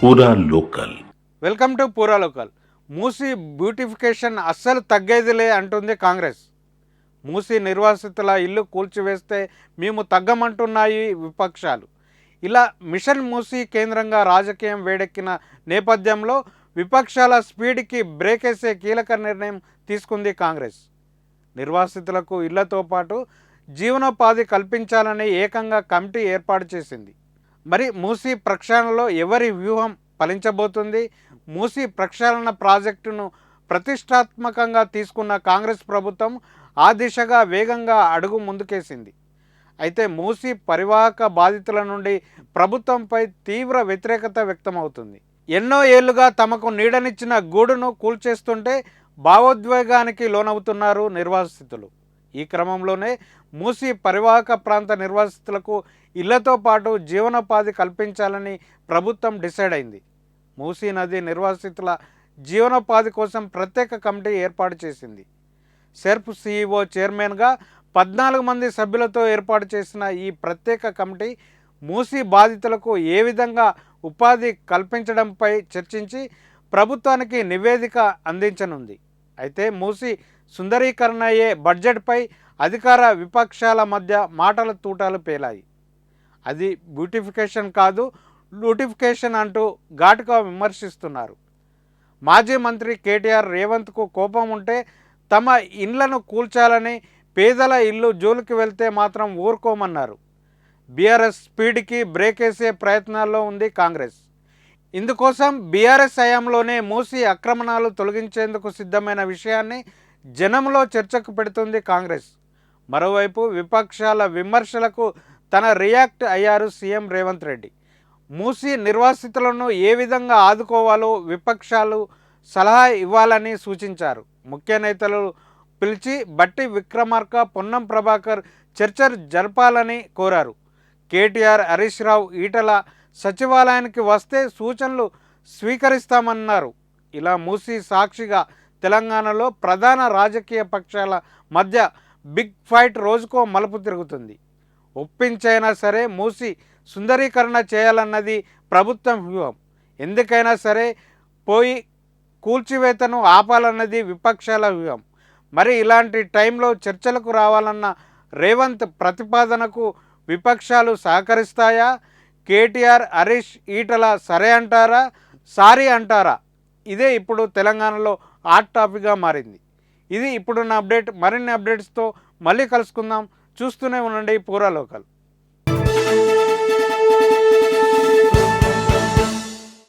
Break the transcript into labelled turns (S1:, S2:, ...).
S1: పూరా local.
S2: Welcome to పూరా local. Musi beautification అస్సలు తగ్గేదిలే అంటుంది కాంగ్రెస్. మూసీ నిర్వాసితుల ఇల్లు కూల్చివేస్తే మేము తగ్గమంటున్నాయి విపక్షాలు. ఇలా మిషన్ మూసీ కేంద్రంగా రాజకీయం వేడెక్కిన నేపథ్యంలో విపక్షాల స్పీడ్కి బ్రేకేసే కీలక నిర్ణయం తీసుకుంది కాంగ్రెస్. నిర్వాసితులకు ఇళ్లతో పాటు జీవనోపాధి కల్పించాలని ఏకంగా కమిటీ ఏర్పాటు చేసింది. మరి మూసీ ప్రక్షాళనలో ఎవరి వ్యూహం ఫలించబోతుంది? మూసీ ప్రక్షాళన ప్రాజెక్టును ప్రతిష్టాత్మకంగా తీసుకున్న కాంగ్రెస్ ప్రభుత్వం ఆ దిశగా వేగంగా అడుగు ముందుకేసింది. అయితే మూసీ పరివాహక బాధితుల నుండి ప్రభుత్వంపై తీవ్ర వ్యతిరేకత వ్యక్తమవుతుంది. ఎన్నో ఏళ్లుగా తమకు నీడనిచ్చిన గూడును కూల్చేస్తుంటే భావోద్వేగానికి లోనవుతున్నారు నిర్వాసితులు. ఈ క్రమంలోనే మూసీ పరివాహక ప్రాంత నిర్వాసితులకు ఇళ్లతో పాటు జీవనోపాధి కల్పించాలని ప్రభుత్వం డిసైడ్ అయింది. మూసీ నది నిర్వాసితుల జీవనోపాధి కోసం ప్రత్యేక కమిటీ ఏర్పాటు చేసింది. సెర్ప్ సిఇఓ చైర్మన్గా 14 మంది సభ్యులతో ఏర్పాటు చేసిన ఈ ప్రత్యేక కమిటీ మూసీ బాధితులకు ఏ విధంగా ఉపాధి కల్పించడంపై చర్చించి ప్రభుత్వానికి నివేదిక అందించనుంది. అయితే మూసీ సుందరీకరణ అయ్యే బడ్జెట్పై అధికార విపక్షాల మధ్య మాటల తూటాలు పేలాయి. అది బ్యూటిఫికేషన్ కాదు, లూటిఫికేషన్ అంటూ ఘాటుగా విమర్శిస్తున్నారు. మాజీ మంత్రి కేటీఆర్ రేవంత్కు కోపం ఉంటే తమ ఇండ్లను కూల్చాలని, పేదల ఇల్లు జోలికి వెళ్తే మాత్రం ఊరుకోమన్నారు. బీఆర్ఎస్ స్పీడ్కి బ్రేకేసే ప్రయత్నాల్లో ఉంది కాంగ్రెస్. ఇందుకోసం బీఆర్ఎస్ హయాంలోనే మూసీ ఆక్రమణలు తొలగించేందుకు సిద్ధమైన విషయాన్ని జనంలో చర్చకు పెడుతుంది కాంగ్రెస్. మరోవైపు విపక్షాల విమర్శలకు తన రియాక్ట్ అయ్యారు సీఎం రేవంత్ రెడ్డి. మూసీ నిర్వాసితులను ఏ విధంగా ఆదుకోవాలో విపక్షాలు సలహా ఇవ్వాలని సూచించారు. ముఖ్య నేతలు పిలిచి బట్టి విక్రమార్క, పొన్నం ప్రభాకర్ చర్చలు జరపాలని కోరారు. కేటీఆర్, హరీష్ రావు, ఈటల సచివాలయానికి వస్తే సూచనలు స్వీకరిస్తామన్నారు. ఇలా మూసీ సాక్షిగా తెలంగాణలో ప్రధాన రాజకీయ పక్షాల మధ్య బిగ్ ఫైట్ రోజుకో మలుపు తిరుగుతుంది. ఒప్పించైనా సరే మూసీ సుందరీకరణ చేయాలన్నది ప్రభుత్వం వ్యూహం. ఎందుకైనా సరే పోయి కూల్చివేతను ఆపాలన్నది విపక్షాల వ్యూహం. మరి ఇలాంటి టైంలో చర్చలకు రావాలన్న రేవంత్ ప్రతిపాదనకు విపక్షాలు సహకరిస్తాయా? కేటీఆర్, హరీష్, ఈటల సరే అంటారా, సారీ అంటారా? ఇదే ఇప్పుడు తెలంగాణలో హాట్ టాపిక్గా మారింది. ఇది ఇప్పుడున్న అప్డేట్. మరిన్ని అప్డేట్స్తో మళ్ళీ కలుసుకుందాం. చూస్తూనే ఉండండి పూరా లోకల్.